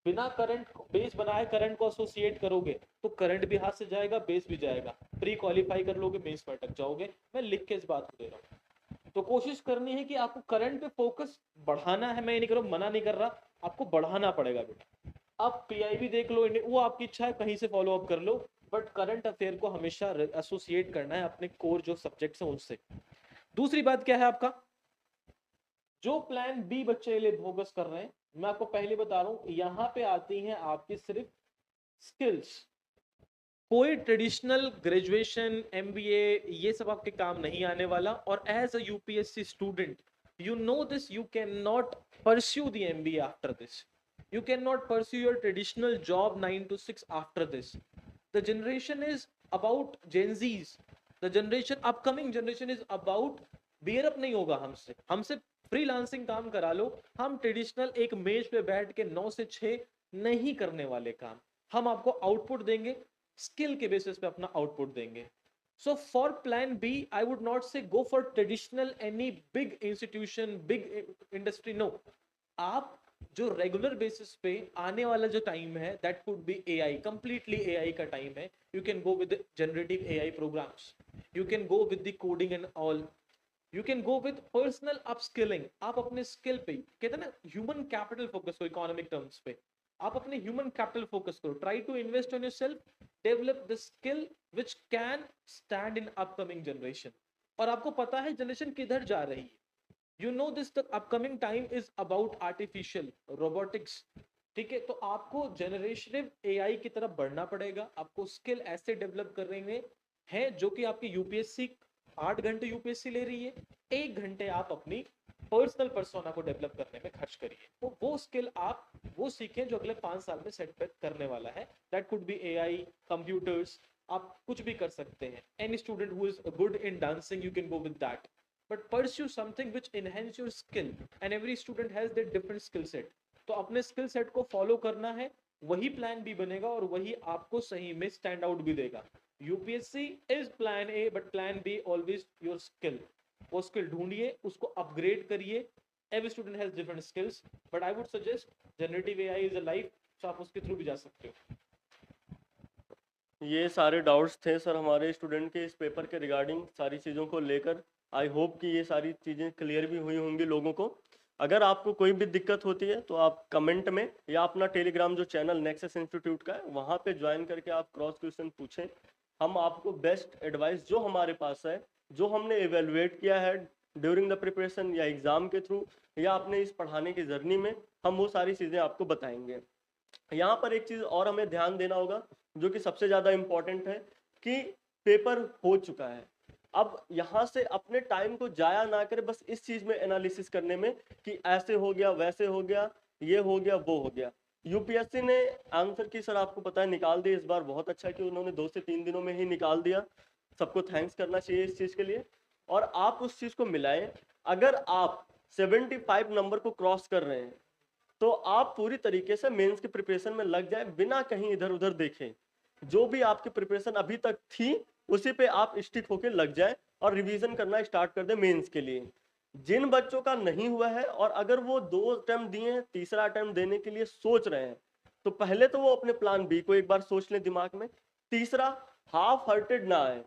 बिना करंट बेस बनाए करंट को एसोसिएट करोगे तो करंट भी हाथ से जाएगा, बेस भी जाएगा, प्री क्वालिफाई कर लोगे, मेंस पर अटक जाओगे। मैं लिख के इस बात को दे रहा हूँ। तो कोशिश करनी है कि आपको करंट पे फोकस बढ़ाना है, मैं ये नहीं कर रहा हूँ, मना नहीं कर रहा, आपको बढ़ाना पड़ेगा बेटा। आप पीआईबी देख लो, वो आपकी इच्छा है, कहीं से फॉलो अप कर लो, बट करंट अफेयर को हमेशा एसोसिएट करना है अपने कोर जो सब्जेक्ट्स हैं उनसे। दूसरी बात क्या है, आपका जो प्लान बी बच्चे लिए फोकस कर रहे हैं, मैं आपको पहले बता रहा हूं, यहां पे आती हैं आपकी सिर्फ स्किल्स। कोई ट्रेडिशनल ग्रेजुएशन, एमबीए, ये सब आपके काम नहीं आने वाला। और as a UPSC student, you know this, you cannot pursue the MBA after this, you cannot pursue your traditional job 9 to 6 after this. The generation is about Gen Z's, the generation, upcoming generation is about bear up नहीं होगा हमसे, हमसे freelancing काम करा लो, हम traditional एक मेज पे बैठ के 9 से 6 नहीं करने वाले काम, हम आपको आउटपुट देंगे, स्किल के बेसिस पे अपना आउटपुट देंगे। So for plan B, I would not say go for traditional any big institution, big industry. No, आप जो रेगुलर बेसिस पे आने वाला जो टाइम है that could be AI, completely AI का टाइम है. You can go with generative AI programs, you can go with the coding and all, you can go with personal upskilling. आप अपने skill पे, कहते हैं ना ह्यूमन कैपिटल फोकस करो economic terms पे, आप अपने ह्यूमन कैपिटल फोकस करो. Try to invest on yourself, develop the skill which can stand in upcoming generation. और आपको पता है जनरेशन किधर जा रही है. You know this the upcoming time is about artificial robotics. ठीक है, तो आपको जनरेटिव एआई की तरफ बढ़ना पड़ेगा. आपको स्किल ऐसे डेवलप कर रहे हैं जो कि आपकी यूपीएससी 8 घंटे यूपीएससी ले रही है, 1 घंटे आप अपनी पर्सनल पर्सोना को डेवलप करने में खर्च करिए. तो वो स्किल आप वो सीखें जो अगले 5 साल में सेट करने वाला है. That could be AI, computers, आप कुछ भी कर सकते हैं. Any student who is good in dancing, you can go with that. But pursue something which enhance your skill, and every student has their different skill set. तो अपने skill set को follow करना है, वही plan B बनेगा और वही आपको सही में stand out भी देगा. UPSC is plan A, but plan B always your skill. वो skill ढूंढिए, उसको upgrade करिए. Every student has different skills, but I would suggest generative AI is a life, so आप उसके through भी जा सकते हो. ये सारे डाउट्स थे सर हमारे स्टूडेंट के इस पेपर के रिगार्डिंग सारी चीज़ों को लेकर. आई होप कि ये सारी चीज़ें क्लियर भी हुई होंगी लोगों को. अगर आपको कोई भी दिक्कत होती है तो आप कमेंट में या अपना टेलीग्राम जो चैनल नेक्सस इंस्टीट्यूट का है वहाँ पे ज्वाइन करके आप क्रॉस क्वेश्चन पूछें. हम आपको बेस्ट एडवाइस जो हमारे पास है, जो हमने एवेलुएट किया है ड्यूरिंग द प्रिपरेशन या एग्ज़ाम के थ्रू या अपने इस पढ़ाने की जर्नी में, हम वो सारी चीज़ें आपको बताएंगे. यहाँ पर एक चीज़ और हमें ध्यान देना होगा जो कि सबसे ज़्यादा इम्पोर्टेंट है कि पेपर हो चुका है. अब यहाँ से अपने टाइम को जाया ना करें बस इस चीज़ में एनालिसिस करने में कि ऐसे हो गया, वैसे हो गया, ये हो गया, वो हो गया. यूपीएससी ने आंसर की सर आपको पता है निकाल दिया इस बार. बहुत अच्छा कि उन्होंने 2 से 3 दिनों में ही निकाल दिया. सबको थैंक्स करना चाहिए इस चीज़ के लिए. और आप उस चीज़ को मिलाएं. अगर आप 75 नंबर को क्रॉस कर रहे हैं तो आप पूरी तरीके से मेंस की प्रिपरेशन में लग जाए बिना कहीं इधर उधर देखें. जो भी आपकी प्रिपरेशन अभी तक थी उसी पे आप स्टिक होके लग जाए और रिवीजन करना स्टार्ट कर दे मेंस के लिए. जिन बच्चों का नहीं हुआ है और अगर वो 2 अटेम्प्ट दिए हैं, तीसरा अटेम्प्ट देने के लिए सोच रहे हैं, तो पहले तो वो अपने प्लान बी को एक बार सोच लें दिमाग में. तीसरा, हाफ हार्टेड ना आए,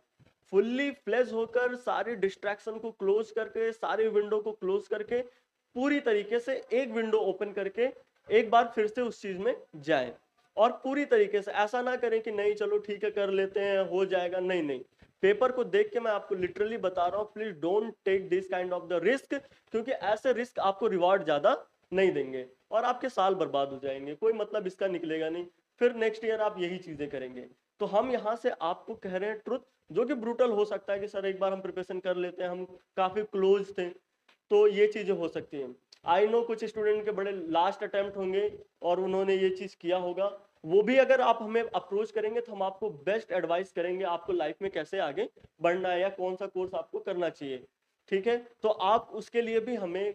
फुल्ली फ्लेज होकर सारी डिस्ट्रैक्शन को क्लोज करके, सारी विंडो को क्लोज करके, पूरी तरीके से एक विंडो ओपन करके एक बार फिर से उस चीज में जाए. और पूरी तरीके से ऐसा ना करें कि नहीं चलो ठीक है कर लेते हैं हो जाएगा. नहीं नहीं, पेपर को देख के मैं आपको लिटरली बता रहा हूँ, please don't take this kind of the risk, क्योंकि ऐसे रिस्क आपको रिवार्ड ज्यादा नहीं देंगे और आपके साल बर्बाद हो जाएंगे. कोई मतलब इसका निकलेगा नहीं. फिर नेक्स्ट ईयर आप यही चीजें करेंगे. तो हम यहाँ से आपको कह रहे हैं ट्रुथ, जो कि ब्रूटल हो सकता है कि सर एक बार हम प्रिपरेशन कर लेते हैं, हम काफी क्लोज थे, तो ये चीजें हो सकती हैं. आई नो कुछ स्टूडेंट के बड़े लास्ट अटेम्प्ट होंगे और उन्होंने ये चीज किया होगा. वो भी अगर आप हमें अप्रोच करेंगे तो हम आपको बेस्ट एडवाइस करेंगे आपको लाइफ में कैसे आगे बढ़ना है या कौन सा कोर्स आपको करना चाहिए. ठीक है, तो आप उसके लिए भी हमें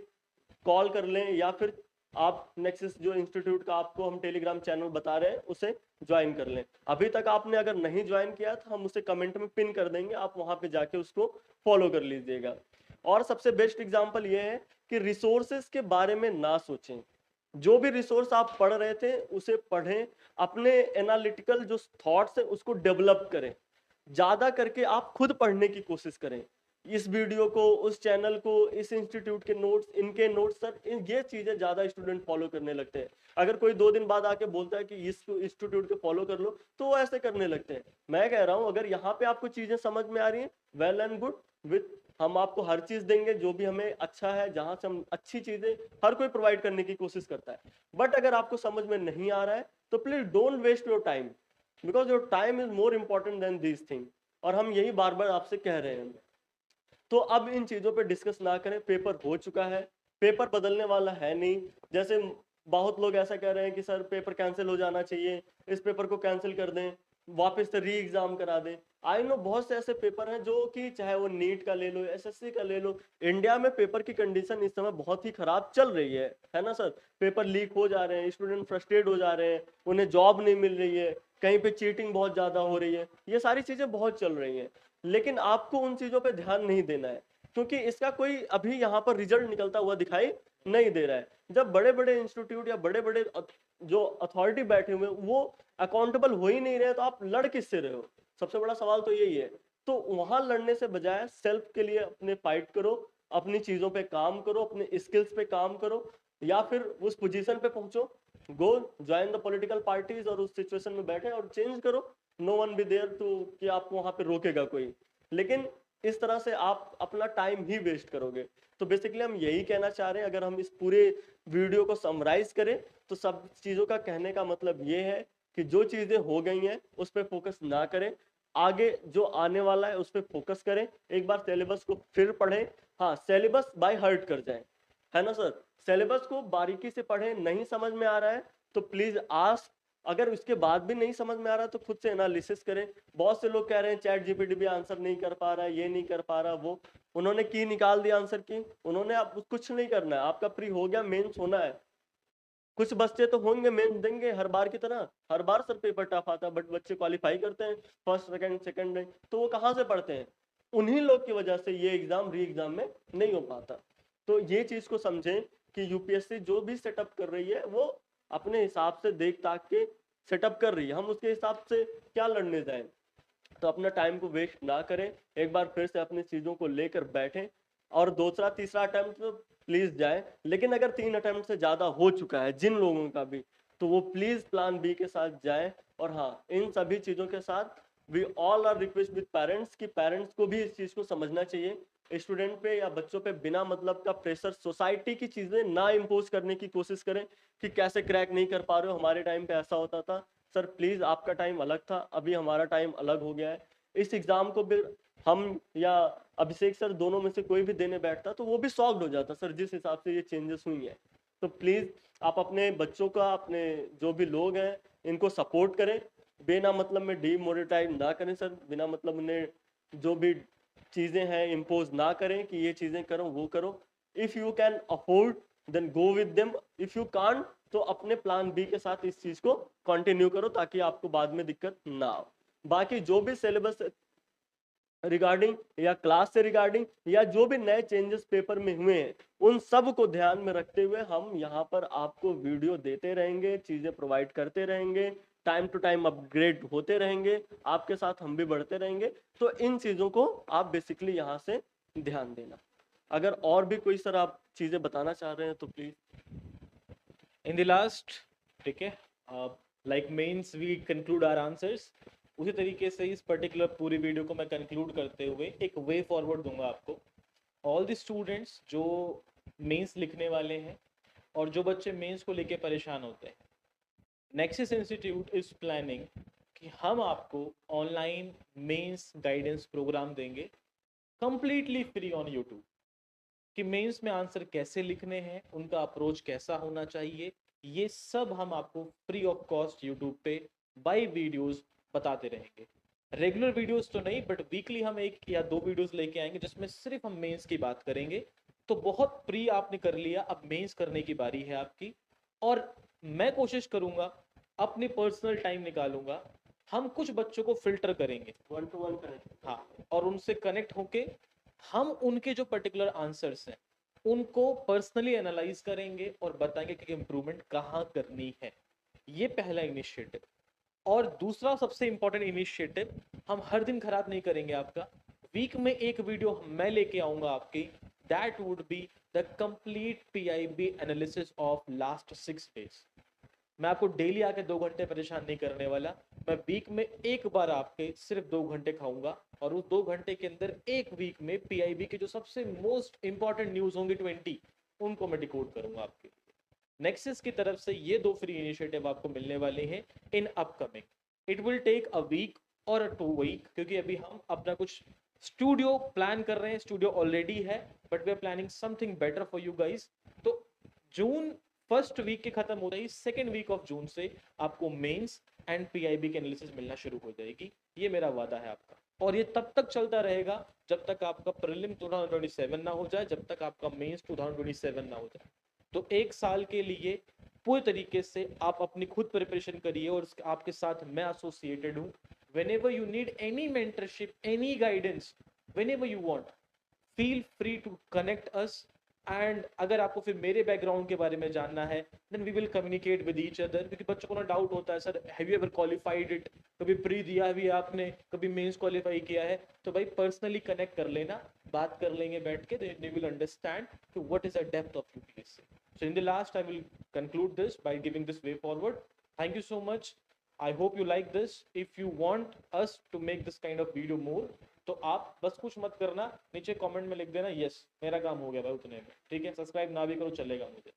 कॉल कर लें या फिर आप नेक्सस जो इंस्टीट्यूट का आपको हम टेलीग्राम चैनल बता रहे हैं उसे ज्वाइन कर लें. अभी तक आपने अगर नहीं ज्वाइन किया तो हम उसे कमेंट में पिन कर देंगे, आप वहां पे जाके उसको फॉलो कर लीजिएगा. और सबसे बेस्ट एग्जांपल ये है कि रिसोर्सेज के बारे में ना सोचें. जो भी रिसोर्स आप पढ़ रहे थे उसे पढ़ें, अपने एनालिटिकल जो थॉट्स है उसको डेवलप करें. ज्यादा करके आप खुद पढ़ने की कोशिश करें. इस वीडियो को, उस चैनल को, इस इंस्टीट्यूट के नोट्स, इनके नोट्स सर, ये चीजें ज्यादा स्टूडेंट फॉलो करने लगते हैं. अगर कोई 2 दिन बाद आके बोलता है कि इस इंस्टीट्यूट के फॉलो कर लो तो वो ऐसे करने लगते हैं. मैं कह रहा हूं अगर यहाँ पे आपको चीजें समझ में आ रही हैं, वेल एंड गुड. विथ हम आपको हर चीज देंगे जो भी हमें अच्छा है, जहां से हम अच्छी चीजें हर कोई प्रोवाइड करने की कोशिश करता है. बट अगर आपको समझ में नहीं आ रहा है तो please don't waste your time, because your time is more important than this thing. और हम यही बार बार आपसे कह रहे हैं. तो अब इन चीजों पे डिस्कस ना करें. पेपर हो चुका है, पेपर बदलने वाला है नहीं. जैसे बहुत लोग ऐसा कह रहे हैं कि सर पेपर कैंसिल हो जाना चाहिए, इस पेपर को कैंसिल कर दें, वापस से री एग्जाम करा दें. आई नो बहुत से ऐसे पेपर हैं जो कि चाहे वो नीट का ले लो, एसएससी का ले लो, इंडिया में पेपर की कंडीशन इस समय बहुत ही खराब चल रही है ना सर. पेपर लीक हो जा रहे हैं, स्टूडेंट फ्रस्ट्रेट हो जा रहे हैं, उन्हें जॉब नहीं मिल रही है, कहीं पे चीटिंग बहुत ज्यादा हो रही है, ये सारी चीजें बहुत चल रही हैं. लेकिन आपको उन चीजों पे ध्यान नहीं देना है. क्योंकि इसका कोई अभी यहाँ पर रिजल्ट निकलता हुआ दिखाई नहीं दे रहा है। जब बड़े बड़े इंस्टीट्यूट या बड़े बड़े जो अथॉरिटी बैठे हुए हैं वो अकाउंटेबल हो ही नहीं रहे, तो आप लड़ किससे रहे हो? सबसे बड़ा सवाल तो यही है। तो वहां लड़ने से बजाय सेल्फ के लिए अपने फाइट करो, अपनी चीजों पे काम करो, अपने स्किल्स पे काम करो, या फिर उस पोजीशन पे पहुंचो, go join the political parties और उस सिचुएशन में बैठे और चेंज करो। No one be there to कि आपको वहां पे रोकेगा कोई। लेकिन इस तरह से आप अपना टाइम ही वेस्ट करोगे। तो बेसिकली हम यही कहना चाह रहे हैं, अगर हम इस पूरे वीडियो को समराइज करें तो सब चीजों का कहने का मतलब ये है कि जो चीजें हो गई हैं उस पर फोकस ना करें, आगे जो आने वाला है उस पर फोकस करें। एक बार सिलेबस को फिर पढ़ें, हाँ सिलेबस बाय हार्ट कर जाए, है ना सर? सिलेबस को बारीकी से पढ़ें, नहीं समझ में आ रहा है तो प्लीज आस्क, अगर उसके बाद भी नहीं समझ में आ रहा तो खुद से एनालिसिस करें। बहुत से लोग कह रहे हैं चैट जीपीटी भी आंसर नहीं कर पा रहा है, ये नहीं कर पा रहा वो, उन्होंने की निकाल दिया आंसर की, उन्होंने अब कुछ नहीं करना है, आपका प्री हो गया, मेंस होना है। कुछ बच्चे तो होंगे मेंस देंगे हर बार की तरह, हर बार सर पेपर टफ आता है, बट बच्चे क्वालिफाई करते हैं फर्स्ट सेकंड सेकंड रैंक, तो वो कहाँ से पढ़ते हैं? उन्हीं लोग की वजह से ये एग्जाम री एग्जाम में नहीं हो पाता। तो ये चीज को समझें कि यूपीएससी जो भी सेटअप कर रही है वो अपने हिसाब से देख ताक के सेटअप कर रही है, हम उसके हिसाब से क्या लड़ने जाएं? तो अपना टाइम को वेस्ट ना करें, एक बार फिर से अपनी चीजों को लेकर बैठें, और दूसरा तीसरा अटेम्प्ट तो प्लीज जाए। लेकिन अगर 3 अटेम्प्ट से ज्यादा हो चुका है जिन लोगों का भी, तो वो प्लीज प्लान बी के साथ जाए। और हाँ, इन सभी चीजों के साथ we all are request with parents कि पेरेंट्स को भी इस चीज को समझना चाहिए। स्टूडेंट पे या बच्चों पे बिना मतलब का प्रेशर, सोसाइटी की चीजें ना इम्पोज करने की कोशिश करें कि कैसे क्रैक नहीं कर पा रहे हो, हमारे टाइम पे ऐसा होता था। सर प्लीज, आपका टाइम अलग था, अभी हमारा टाइम अलग हो गया है। इस एग्जाम को भी हम या अभिषेक सर दोनों में से कोई भी देने बैठता तो वो भी शॉक्ड हो जाता सर, जिस हिसाब से ये चेंजेस हुई हैं। तो प्लीज आप अपने बच्चों का, अपने जो भी लोग हैं इनको सपोर्ट करें, बिना मतलब में डीमोनेटाइज ना करें सर, बिना मतलब उन्हें जो भी चीजें हैं इम्पोज ना करें कि ये चीजें करो वो करो। If you can afford then go with them, if you can't तो अपने प्लान बी के साथ इस चीज को कंटिन्यू करो, ताकि आपको बाद में दिक्कत ना हो। बाकी जो भी सिलेबस रिगार्डिंग या क्लास से रिगार्डिंग या जो भी नए चेंजेस पेपर में हुए हैं, उन सब को ध्यान में रखते हुए हम यहाँ पर आपको वीडियो देते रहेंगे, चीजें प्रोवाइड करते रहेंगे, टाइम टू टाइम अपग्रेड होते रहेंगे, आपके साथ हम भी बढ़ते रहेंगे। तो इन चीजों को आप बेसिकली यहाँ से ध्यान देना। अगर और भी कोई सर आप चीजें बताना चाह रहे हैं तो प्लीज। इन द लास्ट, ठीक है, like mains we conclude our answers, उसी तरीके से इस पर्टिकुलर पूरी वीडियो को मैं कंक्लूड करते हुए एक वे फॉरवर्ड दूंगा आपको। ऑल द स्टूडेंट्स जो मेंस लिखने वाले हैं और जो बच्चे मेंस को लेके परेशान होते हैं, नेक्सस इंस्टीट्यूट इज प्लानिंग कि हम आपको ऑनलाइन मेंस गाइडेंस प्रोग्राम देंगे कंप्लीटली फ्री ऑन यूट्यूब, कि मेंस में आंसर कैसे लिखने हैं, उनका अप्रोच कैसा होना चाहिए, ये सब हम आपको फ्री ऑफ कॉस्ट यूट्यूब पे बाय वीडियोस बताते रहेंगे। रेगुलर वीडियोस तो नहीं, बट वीकली हम 1 या 2 वीडियोस लेके आएंगे जिसमें सिर्फ हम मेंस की बात करेंगे। तो बहुत प्री आपने कर लिया, अब मेंस करने की बारी है आपकी। और मैं कोशिश करूंगा, अपनी पर्सनल टाइम निकालूंगा, हम कुछ बच्चों को फिल्टर करेंगे 1 to 1 कनेक्ट। हाँ, और उनसे कनेक्ट होके हम उनके जो पर्टिकुलर आंसर्स हैं उनको पर्सनली एनालाइज करेंगे और बताएंगे कि इम्प्रूवमेंट कहाँ करनी है। ये पहला इनिशिएटिव। और दूसरा सबसे इंपॉर्टेंट इनिशिएटिव, हम हर दिन खराब नहीं करेंगे आपका, वीक में एक वीडियो मैं लेके आऊंगा आपकी, that would be the complete PIB analysis of last 6 days. मैं आपको डेली आके 2 घंटे परेशान नहीं करने वाला, मैं वीक में एक बार आपके सिर्फ 2 घंटे खाऊंगा, और उस 2 घंटे के अंदर एक वीक में पीआईबी के जो सबसे मोस्ट इंपॉर्टेंट न्यूज होंगे 20, उनको मैं डिकोड करूंगा आपके लिए। नेक्सस की तरफ से ये 2 फ्री इनिशिएटिव आपको मिलने वाले हैं in upcoming. It will take a week और 2 वीक, क्योंकि अभी हम अपना कुछ स्टूडियो प्लान कर रहे हैं, स्टूडियो ऑलरेडी है, but we are planning something better for you guys. तो जून फर्स्ट वीक के खत्म होता है, सेकेंड वीक ऑफ जून से आपको मेंस एंड पीआईबी की एनालिसिस मिलना शुरू हो जाएगी, ये मेरा वादा है आपका। और ये तब तक चलता रहेगा जब तक आपका प्रीलिम 2027 ना हो जाए, जब तक आपका मेंस 2027 ना हो जाए। तो 1 साल के लिए पूरे तरीके से आप अपनी खुद प्रिपरेशन करिए, और आपके साथ मैं एसोसिएटेड हूँ। whenever you need any mentorship, any guidance, whenever you want, feel free to connect us. And अगर आपको फिर मेरे बैकग्राउंड के बारे में जानना है, then we will communicate with each other, क्योंकि बच्चों को ना डाउट होता है, sir have you ever qualified it, कभी प्री दिया भी आपने, कभी मेंस क्वालिफाई किया है, तो भाई पर्सनली कनेक्ट कर लेना, बात कर लेंगे बैठ के, दे विल अंडरस्टैंड कि what is the depth of UPSC. So in the last, I will conclude this by giving this way forward. Thank you so much. I hope you like this. If you want us to make this kind of video more, तो आप बस कुछ मत करना, नीचे comment में लिख देना यस, मेरा काम हो गया भाई उतने में, ठीक है। सब्सक्राइब ना भी करो चलेगा मुझे।